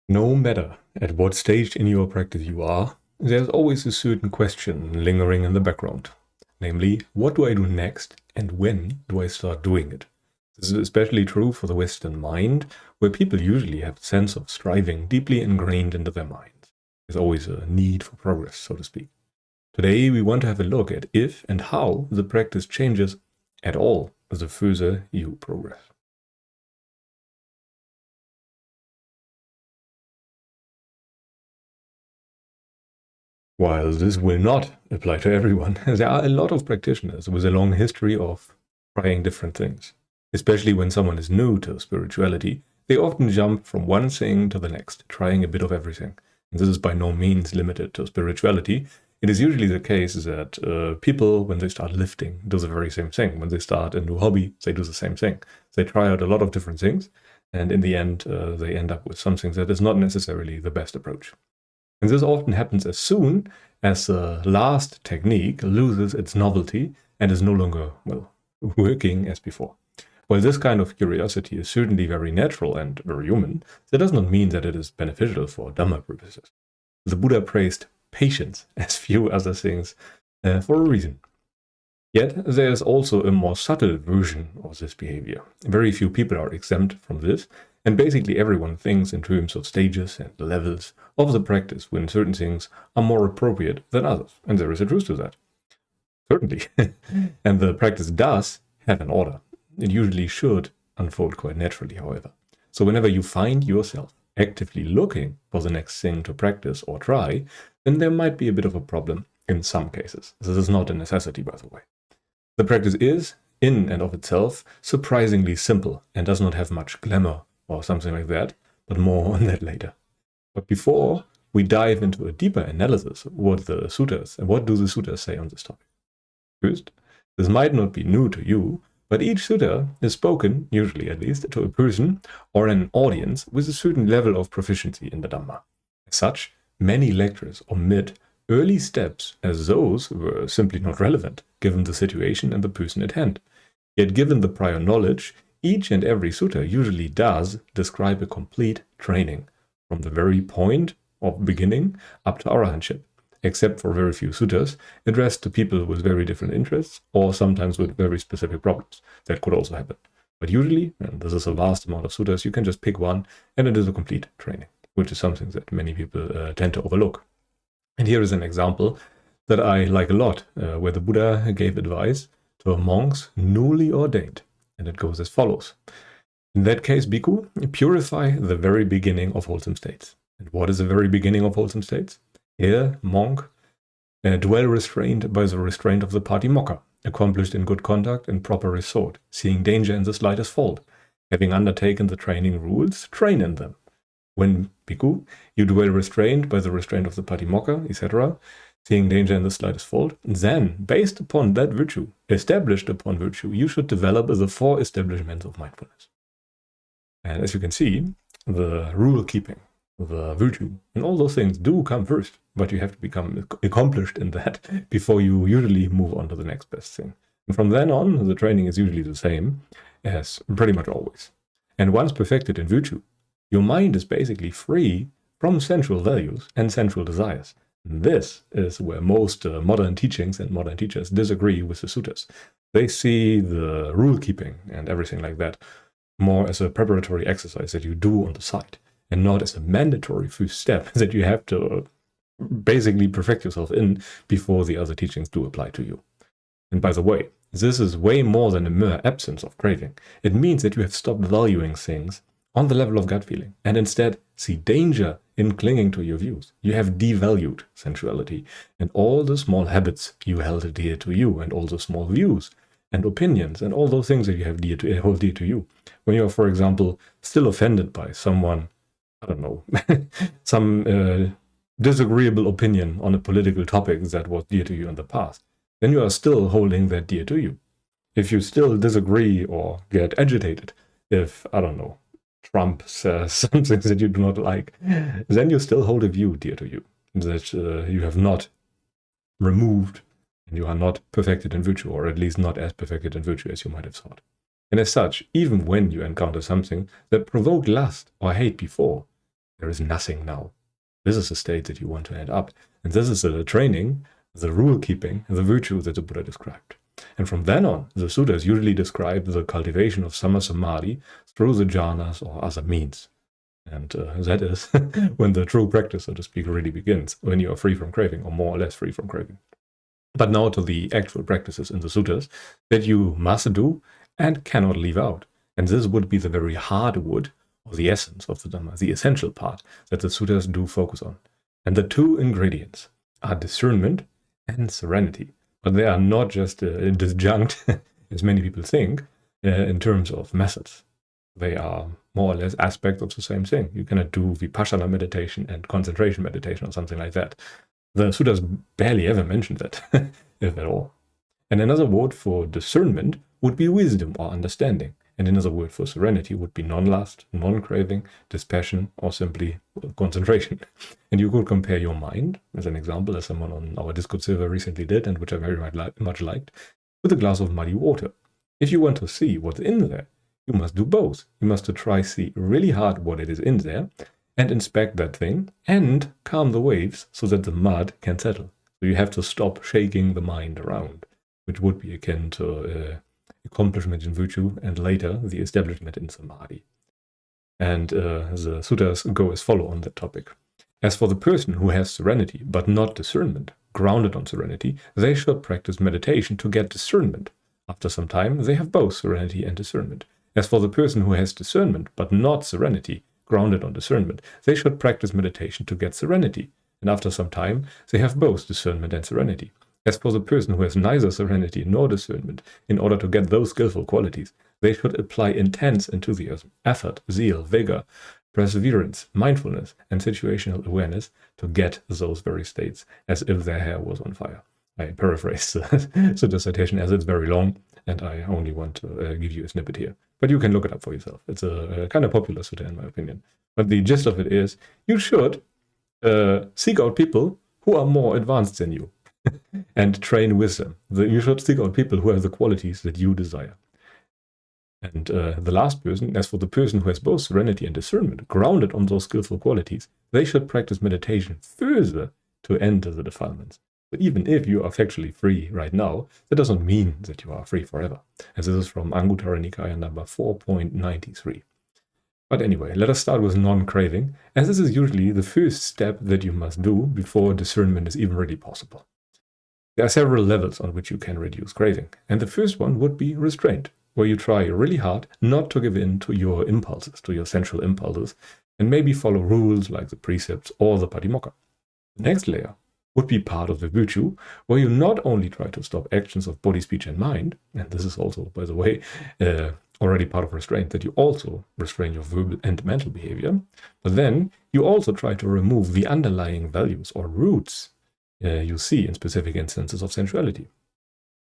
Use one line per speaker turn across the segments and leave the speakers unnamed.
No matter at what stage in your practice you are, there's always a certain question lingering in the background. Namely, what do I do next and when do I start doing it? This is especially true for the Western mind, where people usually have a sense of striving deeply ingrained into their minds. There's always a need for progress, so to speak. Today, we want to have a look at if and how the practice changes at all the further you progress. While this will not apply to everyone, there are a lot of practitioners with a long history of trying different things. Especially when someone is new to spirituality, they often jump from one thing to the next, trying a bit of everything. And this is by no means limited to spirituality. It is usually the case that people, when they start lifting, do the very same thing. When they start a new hobby, they do the same thing. They try out a lot of different things, and in the end, they end up with something that is not necessarily the best approach. And this often happens as soon as the last technique loses its novelty and is no longer, well, working as before. While this kind of curiosity is certainly very natural and very human, that does not mean that it is beneficial for Dhamma purposes. The Buddha praised patience, as few other things, for a reason. Yet, there is also a more subtle version of this behavior. Very few people are exempt from this, and basically everyone thinks in terms of stages and levels of the practice when certain things are more appropriate than others. And there is a truth to that. Certainly. And the practice does have an order. It usually should unfold quite naturally, however. So whenever you find yourself actively looking for the next thing to practice or try, then there might be a bit of a problem in some cases. This is not a necessity, by the way. The practice is, in and of itself, surprisingly simple and does not have much glamour or something like that, but more on that later. But before we dive into a deeper analysis of what do the suttas say on this topic. First, this might not be new to you, but each sutta is spoken, usually at least, to a person or an audience with a certain level of proficiency in the Dhamma. As such, many lectures omit early steps as those were simply not relevant, given the situation and the person at hand. Yet given the prior knowledge, each and every sutta usually does describe a complete training, from the very point of beginning up to arahantship, except for very few suttas addressed to people with very different interests, or sometimes with very specific problems. That could also happen. But usually, and this is a vast amount of suttas, you can just pick one, and it is a complete training, which is something that many people tend to overlook. And here is an example that I like a lot, where the Buddha gave advice to monks newly ordained. And it goes as follows. In that case, bhikkhu, purify the very beginning of wholesome states. And what is the very beginning of wholesome states? Here, monk, dwell restrained by the restraint of the patimokkha, accomplished in good conduct and proper resort, seeing danger in the slightest fault. Having undertaken the training rules, train in them. When, bhikkhu, you dwell restrained by the restraint of the patimokkha, etc., seeing danger in the slightest fault, then, based upon that virtue, established upon virtue, you should develop the four establishments of mindfulness. And as you can see, the rule keeping, the virtue, and all those things do come first, but you have to become accomplished in that before you usually move on to the next best thing. And from then on, the training is usually the same as pretty much always. And once perfected in virtue, your mind is basically free from sensual values and sensual desires. This is where most modern teachings and modern teachers disagree with the suttas. They see the rule keeping and everything like that more as a preparatory exercise that you do on the side, and not as a mandatory first step that you have to basically perfect yourself in before the other teachings do apply to you. And by the way, this is way more than a mere absence of craving. It means that you have stopped valuing things on the level of gut feeling, and instead see danger in clinging to your views. You have devalued sensuality and all the small habits you held dear to you, and all the small views and opinions and all those things that you have hold dear to you. When you are, for example, still offended by someone, I don't know, some disagreeable opinion on a political topic that was dear to you in the past, then you are still holding that dear to you. If you still disagree or get agitated, if, I don't know, Trump says something that you do not like, then you still hold a view dear to you, that you have not removed, and you are not perfected in virtue, or at least not as perfected in virtue as you might have thought. And as such, even when you encounter something that provoked lust or hate before, There is nothing now. This is the state that you want to end up. And this is the training, the rule keeping, the virtue that the Buddha described. And from then on, the sutras usually describe the cultivation of Samma Samadhi through the jhanas or other means. And that is when the true practice, so to speak, really begins, when you are free from craving, or more or less free from craving. But now to the actual practices in the sutras that you must do and cannot leave out. And this would be the very hardwood, or the essence of the Dhamma, the essential part that the sutras do focus on. And the two ingredients are discernment and serenity. But they are not just disjunct, as many people think, in terms of methods. They are more or less aspects of the same thing. You cannot do vipassana meditation and concentration meditation or something like that. The sutras barely ever mention that, if at all. And another word for discernment would be wisdom or understanding. And another word for serenity would be non-lust, non-craving, dispassion, or simply concentration. And you could compare your mind, as an example, as someone on our Discord server recently did, and which I very much liked, with a glass of muddy water. If you want to see what's in there, you must do both. You must try see really hard what it is in there, and inspect that thing, and calm the waves so that the mud can settle. So you have to stop shaking the mind around, which would be akin to accomplishment in virtue, and later the establishment in samadhi. And the sutras go as follow on that topic. As for the person who has serenity, but not discernment, grounded on serenity, they should practice meditation to get discernment. After some time, they have both serenity and discernment. As for the person who has discernment, but not serenity, grounded on discernment, they should practice meditation to get serenity. And after some time, they have both discernment and serenity. As for the person who has neither serenity nor discernment, in order to get those skillful qualities, they should apply intense enthusiasm, effort, zeal, vigor, perseverance, mindfulness, and situational awareness to get those very states, as if their hair was on fire. I paraphrase the citation as it's very long, and I only want to give you a snippet here. But you can look it up for yourself. It's a kind of popular sutta in my opinion. But the gist of it is, you should seek out people who are more advanced than you and train with them. You should seek out people who have the qualities that you desire. And the last person, as for the person who has both serenity and discernment, grounded on those skillful qualities, they should practice meditation further to enter the defilements. But even if you are factually free right now, that doesn't mean that you are free forever. And this is from Anguttara Nikaya number 4.93. But anyway, let us start with non-craving, as this is usually the first step that you must do before discernment is even really possible. There are several levels on which you can reduce craving, and the first one would be restraint, where you try really hard not to give in to your impulses, to your sensual impulses, and maybe follow rules like the precepts or the patimokkha. The next layer would be part of the virtue, where you not only try to stop actions of body, speech, and mind, and this is also, by the way, already part of restraint, that you also restrain your verbal and mental behavior, but then you also try to remove the underlying values or roots you see in specific instances of sensuality.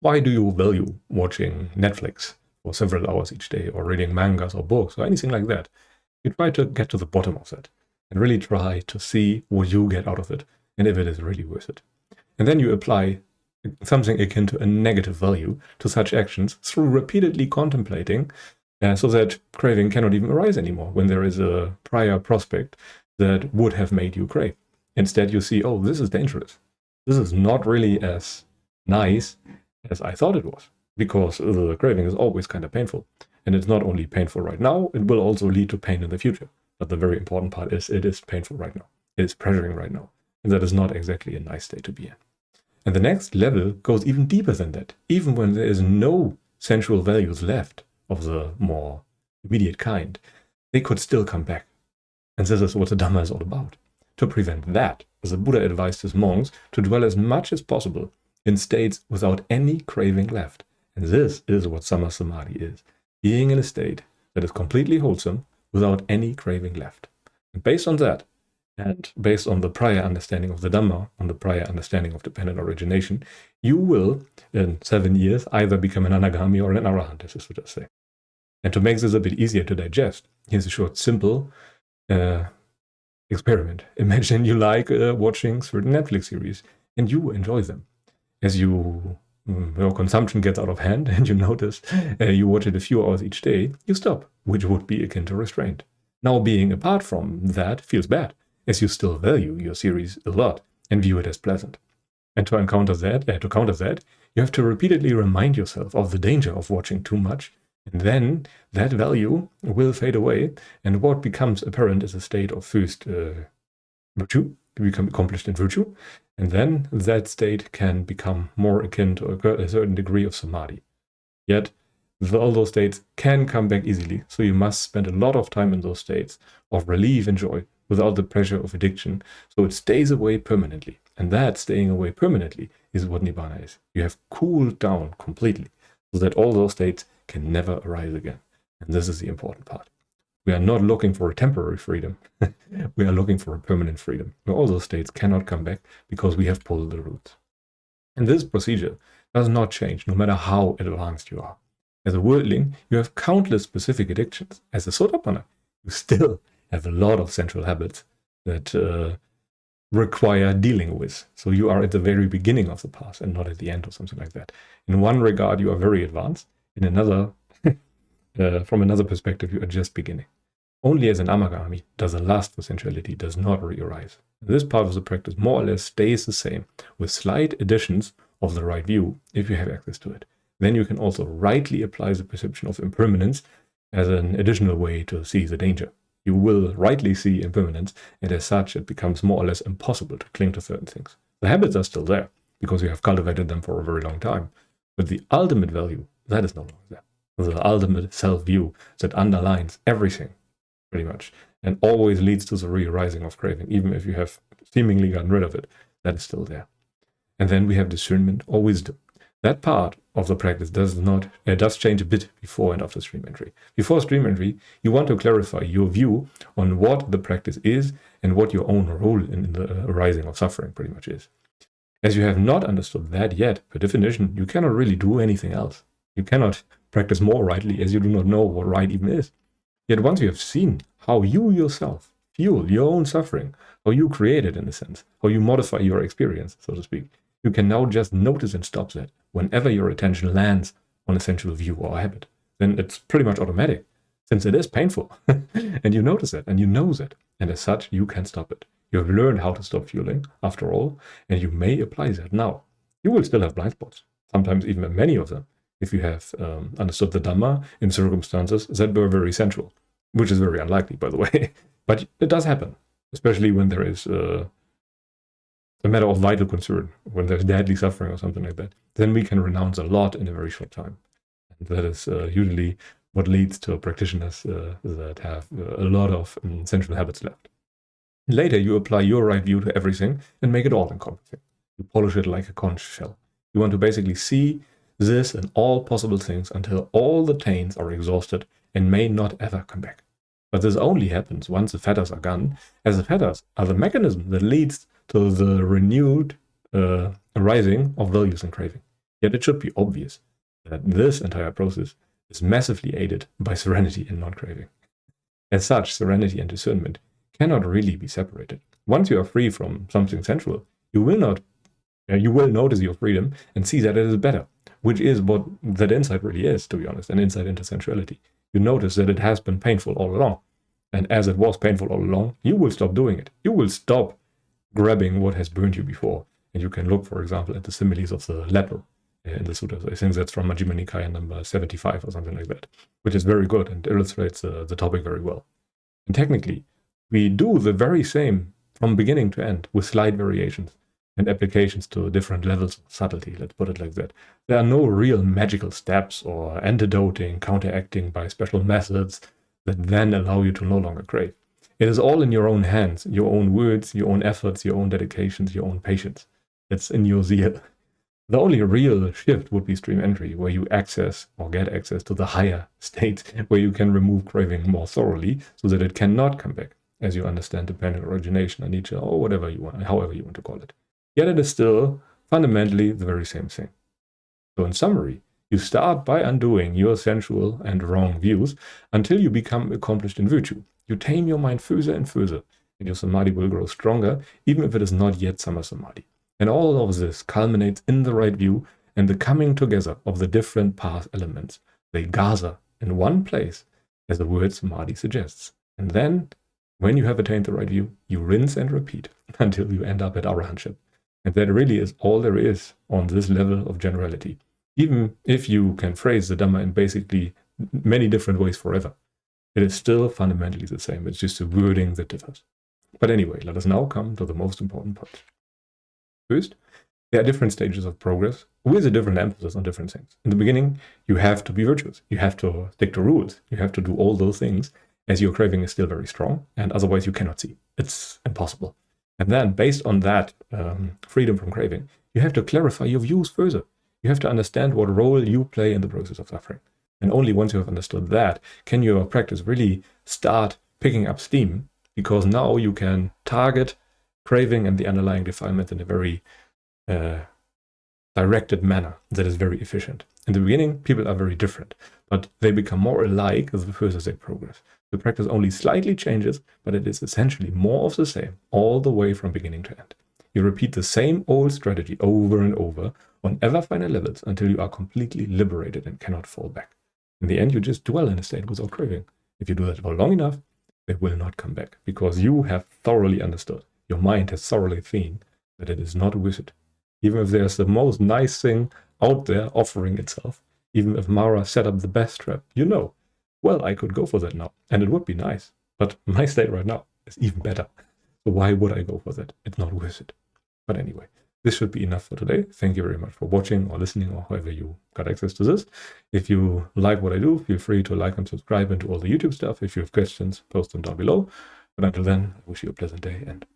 Why do you value watching Netflix for several hours each day, or reading mangas or books or anything like that? You try to get to the bottom of that and really try to see what you get out of it and if it is really worth it. And then you apply something akin to a negative value to such actions through repeatedly contemplating, so that craving cannot even arise anymore when there is a prior prospect that would have made you crave. Instead, you see, oh, this is dangerous. This is not really as nice as I thought it was, because the craving is always kind of painful. And it's not only painful right now, it will also lead to pain in the future. But the very important part is it is painful right now. It is pressuring right now. And that is not exactly a nice state to be in. And the next level goes even deeper than that. Even when there is no sensual values left of the more immediate kind, they could still come back. And this is what the Dhamma is all about. To prevent that, the Buddha advised his monks to dwell as much as possible in states without any craving left. And this is what Samma Samadhi is. Being in a state that is completely wholesome without any craving left. And based on that, and based on the prior understanding of the Dhamma, on the prior understanding of dependent origination, you will, in 7 years, either become an Anagami or an Arahant, as the Sutras say. And to make this a bit easier to digest, here's a short, simple experiment. Imagine you like watching certain Netflix series, and you enjoy them. As your consumption gets out of hand, and you notice you watch it a few hours each day, you stop, which would be akin to restraint. Now being apart from that feels bad, as you still value your series a lot and view it as pleasant. And to counter that, you have to repeatedly remind yourself of the danger of watching too much, and then that value will fade away, and what becomes apparent is a state of first virtue, to become accomplished in virtue, and then that state can become more akin to a certain degree of samadhi. Yet, all those states can come back easily, so you must spend a lot of time in those states of relief and joy without the pressure of addiction, so it stays away permanently. And that staying away permanently is what Nibbana is. You have cooled down completely, so that all those states can never arise again. And this is the important part. We are not looking for a temporary freedom. We are looking for a permanent freedom, where all those states cannot come back because we have pulled the roots. And this procedure does not change, no matter how advanced you are. As a worldling, you have countless specific addictions. As a Sotapanna, you still have a lot of central habits that require dealing with. So you are at the very beginning of the path and not at the end or something like that. In one regard, you are very advanced. In another, from another perspective, you are just beginning. Only as an Amagami does a lust for sensuality does not re-arise. This part of the practice more or less stays the same, with slight additions of the right view if you have access to it. Then you can also rightly apply the perception of impermanence as an additional way to see the danger. You will rightly see impermanence, and as such it becomes more or less impossible to cling to certain things. The habits are still there, because you have cultivated them for a very long time, but the ultimate value, that is no longer there. The ultimate self-view that underlines everything, pretty much, and always leads to the re-arising of craving, even if you have seemingly gotten rid of it, that is still there. And then we have discernment or wisdom. That part of the practice does change a bit before and after stream entry. Before stream entry, you want to clarify your view on what the practice is and what your own role in the arising of suffering pretty much is. As you have not understood that yet, per definition, you cannot really do anything else. You cannot practice more rightly, as you do not know what right even is. Yet once you have seen how you yourself fuel your own suffering, how you create it in a sense, how you modify your experience, so to speak, you can now just notice and stop that whenever your attention lands on a sensual view or habit. Then it's pretty much automatic, since it is painful. And you notice it, and you know that. And as such, you can stop it. You have learned how to stop fueling, after all, and you may apply that now. You will still have blind spots, sometimes even many of them, if you have understood the Dhamma in circumstances that were very sensual, which is very unlikely, by the way. But it does happen, especially when there is a matter of vital concern, when there's deadly suffering or something like that. Then we can renounce a lot in a very short time. And that is usually what leads to practitioners that have a lot of sensual habits left. Later, you apply your right view to everything and make it all-encompassing. You polish it like a conch shell. You want to basically see this and all possible things until all the taints are exhausted and may not ever come back. But this only happens once the fetters are gone, as the fetters are the mechanism that leads to the renewed arising of values and craving. Yet it should be obvious that this entire process is massively aided by serenity and non-craving. As such, serenity and discernment cannot really be separated. Once you are free from something sensual, you will notice your freedom and see that it is better, which is what that insight really is, to be honest, an insight into sensuality. You notice that it has been painful all along, and as it was painful all along, you will stop doing it. You will stop grabbing what has burned you before, and you can look, for example, at the similes of the leper in the sutras. I think that's from Majjhima Nikaya number 75 or something like that, which is very good and illustrates the topic very well. And technically, we do the very same from beginning to end with slight variations and applications to different levels of subtlety, let's put it like that. There are no real magical steps or antidoting, counteracting by special methods that then allow you to no longer crave. It is all in your own hands, your own words, your own efforts, your own dedications, your own patience. It's in your zeal. The only real shift would be stream entry, where you access or get access to the higher state, where you can remove craving more thoroughly so that it cannot come back, as you understand dependent origination, anicca, or whatever you want, however you want to call it. Yet it is still fundamentally the very same thing. So in summary, you start by undoing your sensual and wrong views until you become accomplished in virtue. You tame your mind further and further, and your samadhi will grow stronger, even if it is not yet sama samadhi. And all of this culminates in the right view and the coming together of the different path elements. They gather in one place, as the word samadhi suggests. And then, when you have attained the right view, you rinse and repeat until you end up at arahantship. And that really is all there is on this level of generality. Even if you can phrase the Dhamma in basically many different ways forever, it is still fundamentally the same. It's just the wording that differs. But anyway, let us now come to the most important part. First, there are different stages of progress with a different emphasis on different things. In the beginning, you have to be virtuous. You have to stick to rules. You have to do all those things as your craving is still very strong, and otherwise you cannot see. It's impossible. And then, based on that freedom from craving, you have to clarify your views further. You have to understand what role you play in the process of suffering. And only once you have understood that, can your practice really start picking up steam, because now you can target craving and the underlying defilement in a very directed manner that is very efficient. In the beginning, people are very different, but they become more alike as the further they progress. The practice only slightly changes, but it is essentially more of the same all the way from beginning to end. You repeat the same old strategy over and over on ever finer levels until you are completely liberated and cannot fall back. In the end, you just dwell in a state without craving. If you do that for long enough, they will not come back, because you have thoroughly understood. Your mind has thoroughly seen that it is not worth it. Even if there's the most nice thing out there offering itself, even if Mara set up the best trap, you know, well, I could go for that now, and it would be nice, but my state right now is even better. So why would I go for that? It's not worth it. But anyway, this should be enough for today. Thank you very much for watching or listening, or however you got access to this. If you like what I do, feel free to like and subscribe and do all the YouTube stuff. If you have questions, post them down below. But until then, I wish you a pleasant day and